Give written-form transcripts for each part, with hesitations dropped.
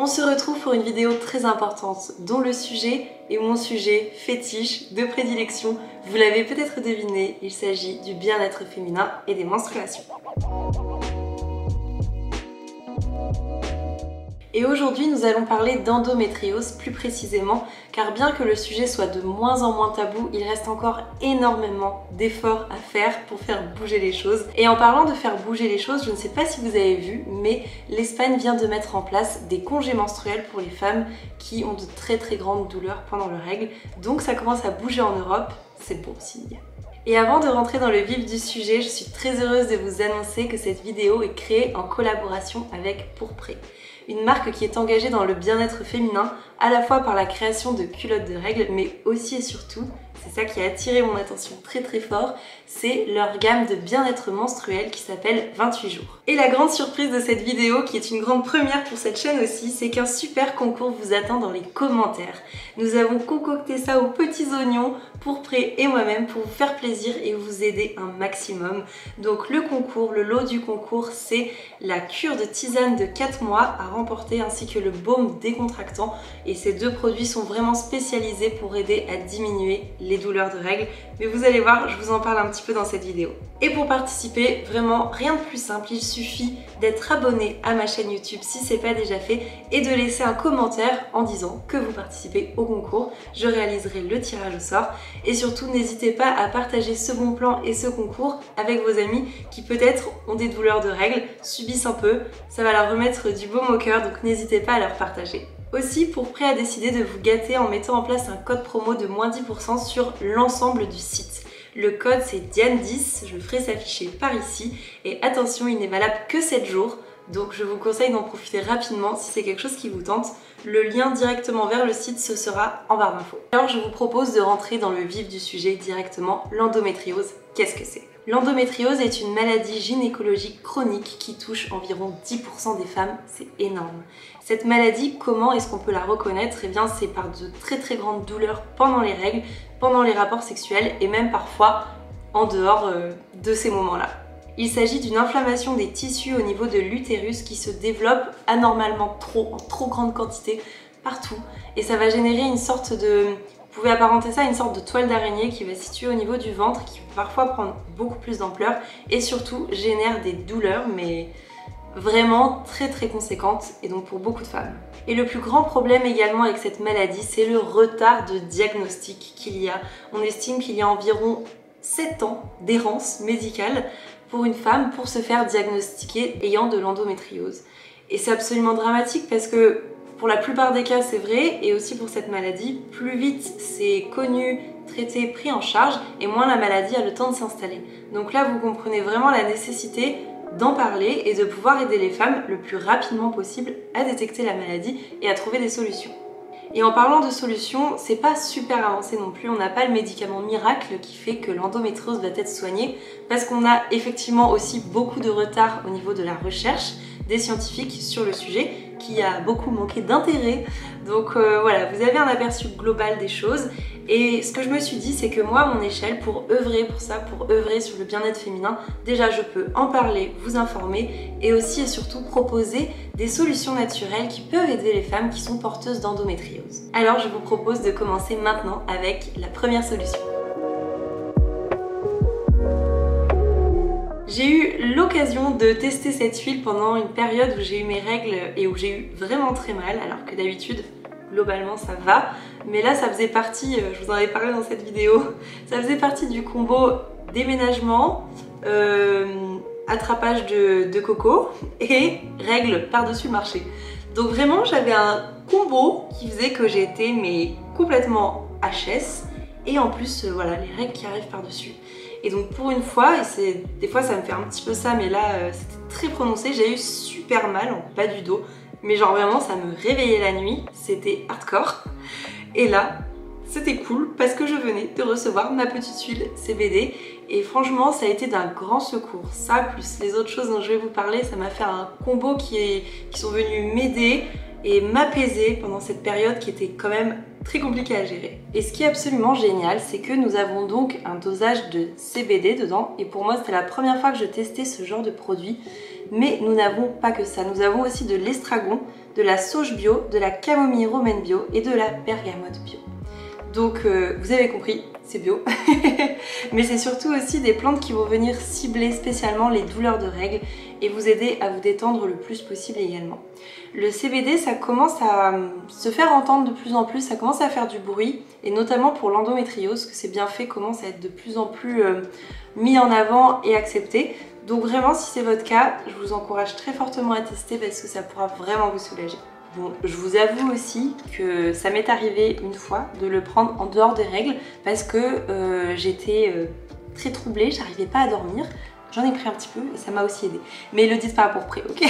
se retrouve pour une vidéo très importante dont le sujet est mon sujet fétiche de prédilection. Vous l'avez peut-être deviné, il s'agit du bien-être féminin et des menstruations. Et aujourd'hui, nous allons parler d'endométriose plus précisément, car bien que le sujet soit de moins en moins tabou, il reste encore énormément d'efforts à faire pour faire bouger les choses. Et en parlant de faire bouger les choses, je ne sais pas si vous avez vu, mais l'Espagne vient de mettre en place des congés menstruels pour les femmes qui ont de très grandes douleurs pendant leurs règles. Donc ça commence à bouger en Europe, c'est bon signe. Et avant de rentrer dans le vif du sujet, je suis très heureuse de vous annoncer que cette vidéo est créée en collaboration avec Pourpré, une marque qui est engagée dans le bien-être féminin, à la fois par la création de culottes de règles, mais aussi et surtout, c'est ça qui a attiré mon attention très fort, c'est leur gamme de bien-être menstruel qui s'appelle 28 jours. Et la grande surprise de cette vidéo, qui est une grande première pour cette chaîne aussi, c'est qu'un super concours vous attend dans les commentaires. Nous avons concocté ça aux petits oignons, Pourpré et moi-même, pour vous faire plaisir et vous aider un maximum. Donc le concours, le lot du concours, c'est la cure de tisane de 4 mois à remporter ainsi que le baume décontractant. Et ces deux produits sont vraiment spécialisés pour aider à diminuer les douleurs de règles. Mais vous allez voir, je vous en parle un petit peu dans cette vidéo. Et pour participer, vraiment rien de plus simple, il suffit d'être abonné à ma chaîne YouTube si c'est pas déjà fait et de laisser un commentaire en disant que vous participez au concours. Je réaliserai le tirage au sort et surtout n'hésitez pas à partager ce bon plan et ce concours avec vos amis qui peut-être ont des douleurs de règles, subissent un peu, ça va leur remettre du baume au cœur, donc n'hésitez pas à leur partager. Aussi, Pourpré a décidé de vous gâter en mettant en place un code promo de moins 10% sur l'ensemble du site. Le code c'est Diane10, je le ferai s'afficher par ici et attention, il n'est valable que 7 jours, donc je vous conseille d'en profiter rapidement si c'est quelque chose qui vous tente. Le lien directement vers le site, ce sera en barre d'infos. Alors je vous propose de rentrer dans le vif du sujet directement, l'endométriose. Qu'est-ce que c'est ? L'endométriose est une maladie gynécologique chronique qui touche environ 10% des femmes, c'est énorme. Cette maladie, comment est-ce qu'on peut la reconnaître ? Eh bien c'est par de très grandes douleurs pendant les règles, pendant les rapports sexuels et même parfois en dehors de ces moments-là. Il s'agit d'une inflammation des tissus au niveau de l'utérus qui se développe anormalement en trop grande quantité partout et ça va générer une sorte de... Vous pouvez apparenter ça à une sorte de toile d'araignée qui va se situer au niveau du ventre, qui peut parfois prendre beaucoup plus d'ampleur et surtout génère des douleurs, mais vraiment très conséquentes et donc pour beaucoup de femmes. Et le plus grand problème également avec cette maladie, c'est le retard de diagnostic qu'il y a. On estime qu'il y a environ 7 ans d'errance médicale pour une femme pour se faire diagnostiquer ayant de l'endométriose. Et c'est absolument dramatique parce que pour la plupart des cas, c'est vrai, et aussi pour cette maladie, plus vite c'est connu, traité, pris en charge, et moins la maladie a le temps de s'installer. Donc là, vous comprenez vraiment la nécessité d'en parler et de pouvoir aider les femmes le plus rapidement possible à détecter la maladie et à trouver des solutions. Et en parlant de solutions, c'est pas super avancé non plus, on n'a pas le médicament miracle qui fait que l'endométriose va être soignée, parce qu'on a effectivement aussi beaucoup de retard au niveau de la recherche des scientifiques sur le sujet, qui a beaucoup manqué d'intérêt. Donc voilà, vous avez un aperçu global des choses. Et ce que je me suis dit, c'est que moi, à mon échelle, pour œuvrer pour ça, pour œuvrer sur le bien-être féminin, déjà je peux en parler, vous informer et aussi et surtout proposer des solutions naturelles qui peuvent aider les femmes qui sont porteuses d'endométriose. Alors je vous propose de commencer maintenant avec la première solution. J'ai eu l'occasion de tester cette huile pendant une période où j'ai eu mes règles et où j'ai eu vraiment très mal, alors que d'habitude, globalement ça va. Mais là ça faisait partie, je vous en avais parlé dans cette vidéo, ça faisait partie du combo déménagement, attrapage de coco et règles par-dessus le marché. Donc vraiment j'avais un combo qui faisait que j'étais complètement HS et en plus voilà les règles qui arrivent par-dessus. Et donc pour une fois, et des fois ça me fait un petit peu ça, mais là c'était très prononcé, j'ai eu super mal en bas du dos, mais genre vraiment ça me réveillait la nuit, c'était hardcore. Et là c'était cool parce que je venais de recevoir ma petite huile CBD et franchement ça a été d'un grand secours. Ça plus les autres choses dont je vais vous parler, ça m'a fait un combo qui sont venus m'aider et m'apaiser pendant cette période qui était quand même très compliquée à gérer. Et ce qui est absolument génial, c'est que nous avons donc un dosage de CBD dedans et pour moi c'était la première fois que je testais ce genre de produit. Mais nous n'avons pas que ça, nous avons aussi de l'estragon, de la sauge bio, de la camomille romaine bio et de la bergamote bio. Donc vous avez compris, c'est bio. Mais c'est surtout aussi des plantes qui vont venir cibler spécialement les douleurs de règles et vous aider à vous détendre le plus possible également. Le CBD, ça commence à se faire entendre de plus en plus, ça commence à faire du bruit, et notamment pour l'endométriose, que ces bienfaits commencent à être de plus en plus mis en avant et acceptés. Donc vraiment, si c'est votre cas, je vous encourage très fortement à tester parce que ça pourra vraiment vous soulager. Bon, je vous avoue aussi que ça m'est arrivé une fois de le prendre en dehors des règles parce que j'étais très troublée, j'arrivais pas à dormir. J'en ai pris un petit peu et ça m'a aussi aidé. Mais le dites pas à pour près, ok?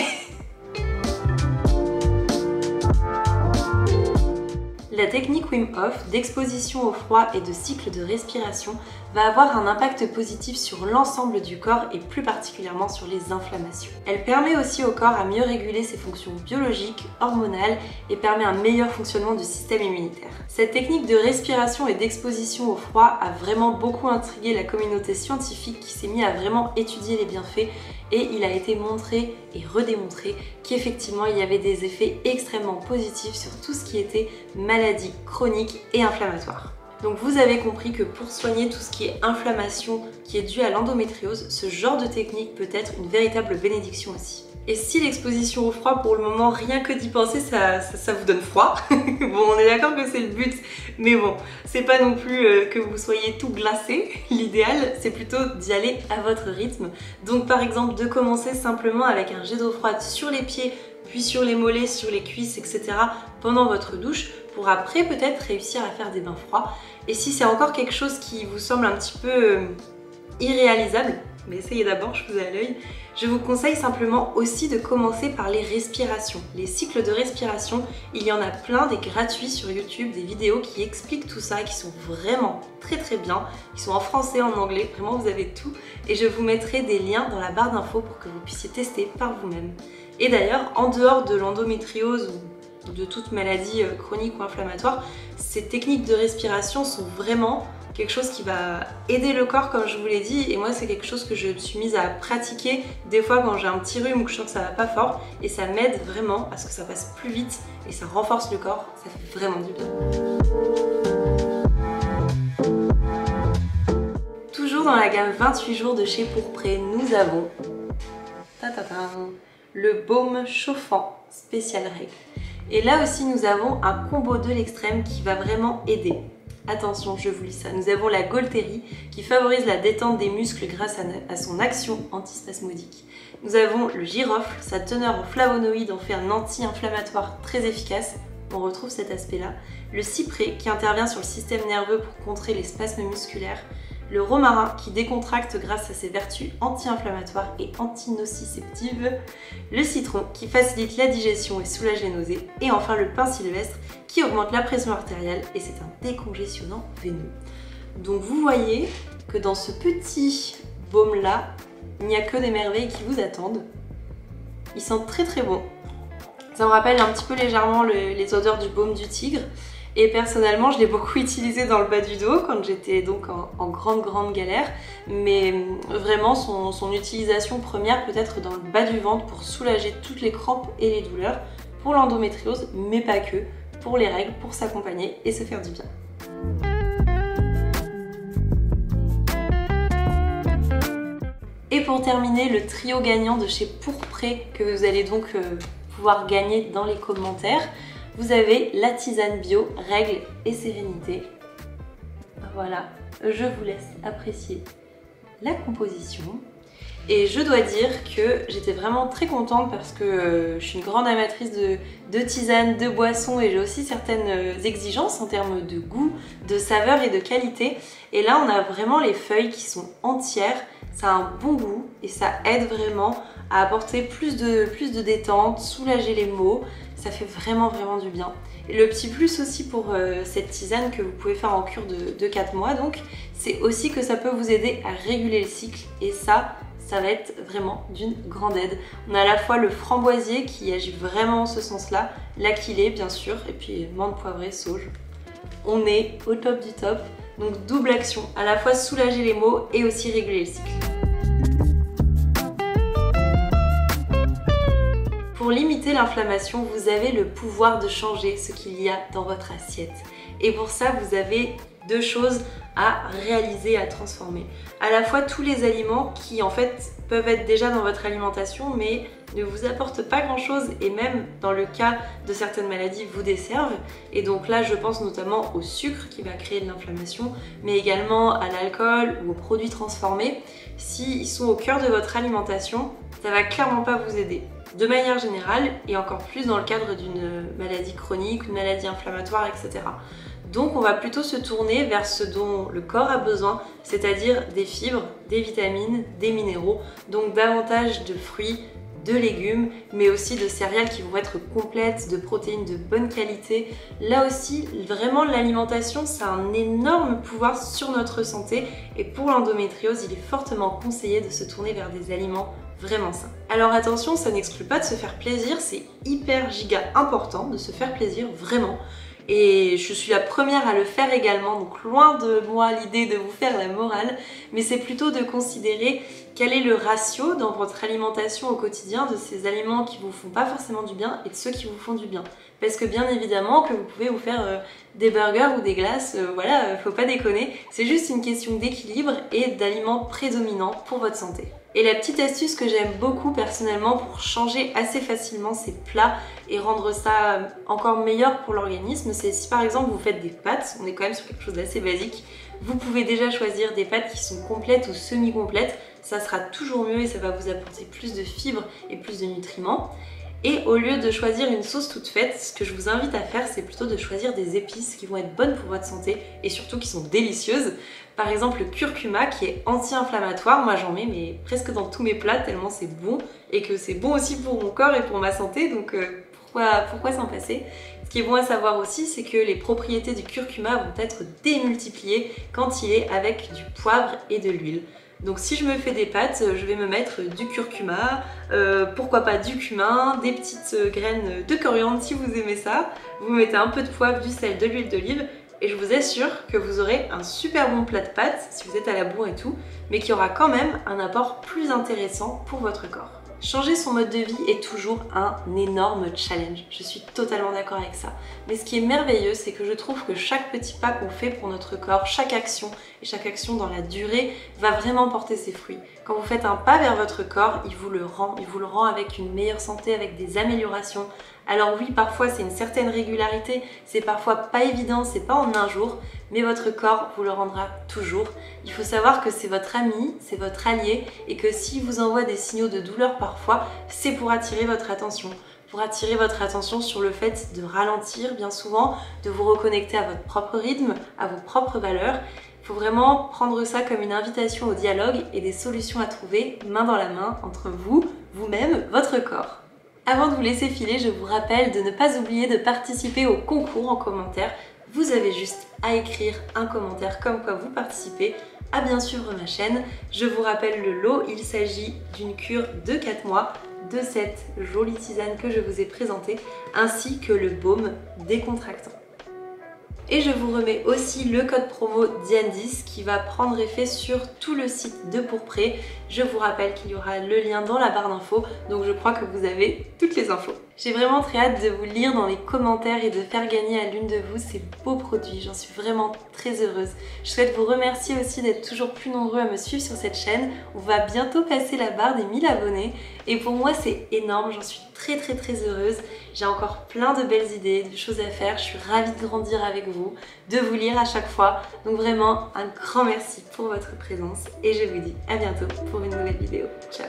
La technique Wim Hof d'exposition au froid et de cycle de respiration va avoir un impact positif sur l'ensemble du corps et plus particulièrement sur les inflammations. Elle permet aussi au corps à mieux réguler ses fonctions biologiques, hormonales et permet un meilleur fonctionnement du système immunitaire. Cette technique de respiration et d'exposition au froid a vraiment beaucoup intrigué la communauté scientifique qui s'est mise à vraiment étudier les bienfaits et il a été montré et redémontré qu'effectivement il y avait des effets extrêmement positifs sur tout ce qui était maladie chronique et inflammatoire. Donc vous avez compris que pour soigner tout ce qui est inflammation qui est due à l'endométriose, ce genre de technique peut être une véritable bénédiction aussi. Et si l'exposition au froid, pour le moment, rien que d'y penser, ça vous donne froid. Bon, on est d'accord que c'est le but, mais bon, c'est pas non plus que vous soyez tout glacé. L'idéal, c'est plutôt d'y aller à votre rythme. Donc par exemple, de commencer simplement avec un jet d'eau froide sur les pieds, puis sur les mollets, sur les cuisses, etc. pendant votre douche, pour après peut-être réussir à faire des bains froids. Et si c'est encore quelque chose qui vous semble un petit peu irréalisable, mais essayez d'abord, je vous ai à l'œil, je vous conseille simplement aussi de commencer par les respirations. Les cycles de respiration, il y en a plein, des gratuits sur YouTube, des vidéos qui expliquent tout ça, qui sont vraiment très bien, qui sont en français, en anglais, vraiment vous avez tout. Et je vous mettrai des liens dans la barre d'infos pour que vous puissiez tester par vous-même. Et d'ailleurs, en dehors de l'endométriose ou de toute maladie chronique ou inflammatoire, ces techniques de respiration sont vraiment quelque chose qui va aider le corps comme je vous l'ai dit, et moi c'est quelque chose que je me suis mise à pratiquer des fois quand j'ai un petit rhume ou que je sens que ça va pas fort, et ça m'aide vraiment à ce que ça passe plus vite et ça renforce le corps, ça fait vraiment du bien. Toujours dans la gamme 28 jours de chez Pourpré, nous avons le baume chauffant spécial règle. Et là aussi nous avons un combo de l'extrême qui va vraiment aider. Attention, je vous lis ça. Nous avons la Gaultérie qui favorise la détente des muscles grâce à son action antispasmodique. Nous avons le girofle, sa teneur en flavonoïdes en fait un anti-inflammatoire très efficace. On retrouve cet aspect-là. Le cyprès qui intervient sur le système nerveux pour contrer les spasmes musculaires. Le romarin qui décontracte grâce à ses vertus anti-inflammatoires et anti-nociceptives. Le citron qui facilite la digestion et soulage les nausées. Et enfin le pin sylvestre qui augmente la pression artérielle et c'est un décongestionnant veineux. Donc vous voyez que dans ce petit baume là, il n'y a que des merveilles qui vous attendent. Il sent très bon. Ça me rappelle un petit peu légèrement les odeurs du baume du tigre. Et personnellement, je l'ai beaucoup utilisé dans le bas du dos quand j'étais donc en grande galère. Mais vraiment, son utilisation première peut être dans le bas du ventre pour soulager toutes les crampes et les douleurs, pour l'endométriose, mais pas que, pour les règles, pour s'accompagner et se faire du bien. Et pour terminer, le trio gagnant de chez Pourpré que vous allez donc pouvoir gagner dans les commentaires. Vous avez la tisane bio, règles et sérénité. Voilà, je vous laisse apprécier la composition. Et je dois dire que j'étais vraiment très contente parce que je suis une grande amatrice de tisane, de boissons et j'ai aussi certaines exigences en termes de goût, de saveur et de qualité. Et là, on a vraiment les feuilles qui sont entières, ça a un bon goût et ça aide vraiment à apporter plus de détente, soulager les maux. Ça fait vraiment du bien. Et le petit plus aussi pour cette tisane que vous pouvez faire en cure de 4 mois donc, c'est aussi que ça peut vous aider à réguler le cycle et ça va être vraiment d'une grande aide. On a à la fois le framboisier qui agit vraiment en ce sens-là, l'aquilée bien sûr, et puis menthe poivrée, sauge. On est au top du top, donc double action, à la fois soulager les maux et aussi réguler le cycle. Pour pour limiter l'inflammation, vous avez le pouvoir de changer ce qu'il y a dans votre assiette. Et pour ça, vous avez deux choses à réaliser, à transformer. À la fois tous les aliments qui en fait peuvent être déjà dans votre alimentation mais ne vous apportent pas grand chose et même dans le cas de certaines maladies vous desservent. Et donc là je pense notamment au sucre qui va créer de l'inflammation mais également à l'alcool ou aux produits transformés. S'ils sont au cœur de votre alimentation, ça va clairement pas vous aider. De manière générale et encore plus dans le cadre d'une maladie chronique, une maladie inflammatoire, etc. Donc on va plutôt se tourner vers ce dont le corps a besoin, c'est-à-dire des fibres, des vitamines, des minéraux, donc davantage de fruits, de légumes, mais aussi de céréales qui vont être complètes, de protéines de bonne qualité. Là aussi, vraiment l'alimentation, ça a un énorme pouvoir sur notre santé et pour l'endométriose, il est fortement conseillé de se tourner vers des aliments vraiment sain. Alors attention, ça n'exclut pas de se faire plaisir, c'est hyper giga important de se faire plaisir, vraiment. Et je suis la première à le faire également, donc loin de moi l'idée de vous faire la morale, mais c'est plutôt de considérer quel est le ratio dans votre alimentation au quotidien de ces aliments qui vous font pas forcément du bien et de ceux qui vous font du bien. Parce que bien évidemment que vous pouvez vous faire des burgers ou des glaces, voilà, faut pas déconner, c'est juste une question d'équilibre et d'aliments prédominants pour votre santé. Et la petite astuce que j'aime beaucoup personnellement pour changer assez facilement ces plats et rendre ça encore meilleur pour l'organisme, c'est si par exemple vous faites des pâtes, on est quand même sur quelque chose d'assez basique, vous pouvez déjà choisir des pâtes qui sont complètes ou semi-complètes, ça sera toujours mieux et ça va vous apporter plus de fibres et plus de nutriments. Et au lieu de choisir une sauce toute faite, ce que je vous invite à faire, c'est plutôt de choisir des épices qui vont être bonnes pour votre santé et surtout qui sont délicieuses. Par exemple le curcuma qui est anti-inflammatoire, moi j'en mets mais presque dans tous mes plats tellement c'est bon et que c'est bon aussi pour mon corps et pour ma santé, donc pourquoi s'en passer? Ce qui est bon à savoir aussi, c'est que les propriétés du curcuma vont être démultipliées quand il est avec du poivre et de l'huile. Donc si je me fais des pâtes, je vais me mettre du curcuma, pourquoi pas du cumin, des petites graines de coriandre si vous aimez ça. Vous mettez un peu de poivre, du sel, de l'huile d'olive et je vous assure que vous aurez un super bon plat de pâtes si vous êtes à la bourre et tout, mais qui aura quand même un apport plus intéressant pour votre corps. Changer son mode de vie est toujours un énorme challenge, je suis totalement d'accord avec ça. Mais ce qui est merveilleux, c'est que je trouve que chaque petit pas qu'on fait pour notre corps, chaque action, et chaque action dans la durée, va vraiment porter ses fruits. Quand vous faites un pas vers votre corps, il vous le rend avec une meilleure santé, avec des améliorations. Alors oui, parfois c'est une certaine régularité, c'est parfois pas évident, c'est pas en un jour, mais votre corps vous le rendra toujours. Il faut savoir que c'est votre ami, c'est votre allié, et que s'il vous envoie des signaux de douleur parfois, c'est pour attirer votre attention. Pour attirer votre attention sur le fait de ralentir bien souvent, de vous reconnecter à votre propre rythme, à vos propres valeurs. Il faut vraiment prendre ça comme une invitation au dialogue et des solutions à trouver main dans la main entre vous, vous-même, votre corps. Avant de vous laisser filer, je vous rappelle de ne pas oublier de participer au concours en commentaire. Vous avez juste à écrire un commentaire comme quoi vous participez, à bien suivre ma chaîne. Je vous rappelle le lot, il s'agit d'une cure de 4 mois, de cette jolie tisane que je vous ai présentée, ainsi que le baume décontractant. Et je vous remets aussi le code promo Diane10 qui va prendre effet sur tout le site de Pourpré. Je vous rappelle qu'il y aura le lien dans la barre d'infos, donc je crois que vous avez toutes les infos. J'ai vraiment très hâte de vous lire dans les commentaires et de faire gagner à l'une de vous ces beaux produits. J'en suis vraiment très heureuse. Je souhaite vous remercier aussi d'être toujours plus nombreux à me suivre sur cette chaîne. On va bientôt passer la barre des 1000 abonnés et pour moi c'est énorme, j'en suis très heureuse. J'ai encore plein de belles idées, de choses à faire. Je suis ravie de grandir avec vous, de vous lire à chaque fois. Donc vraiment un grand merci pour votre présence et je vous dis à bientôt pour une nouvelle vidéo. Ciao!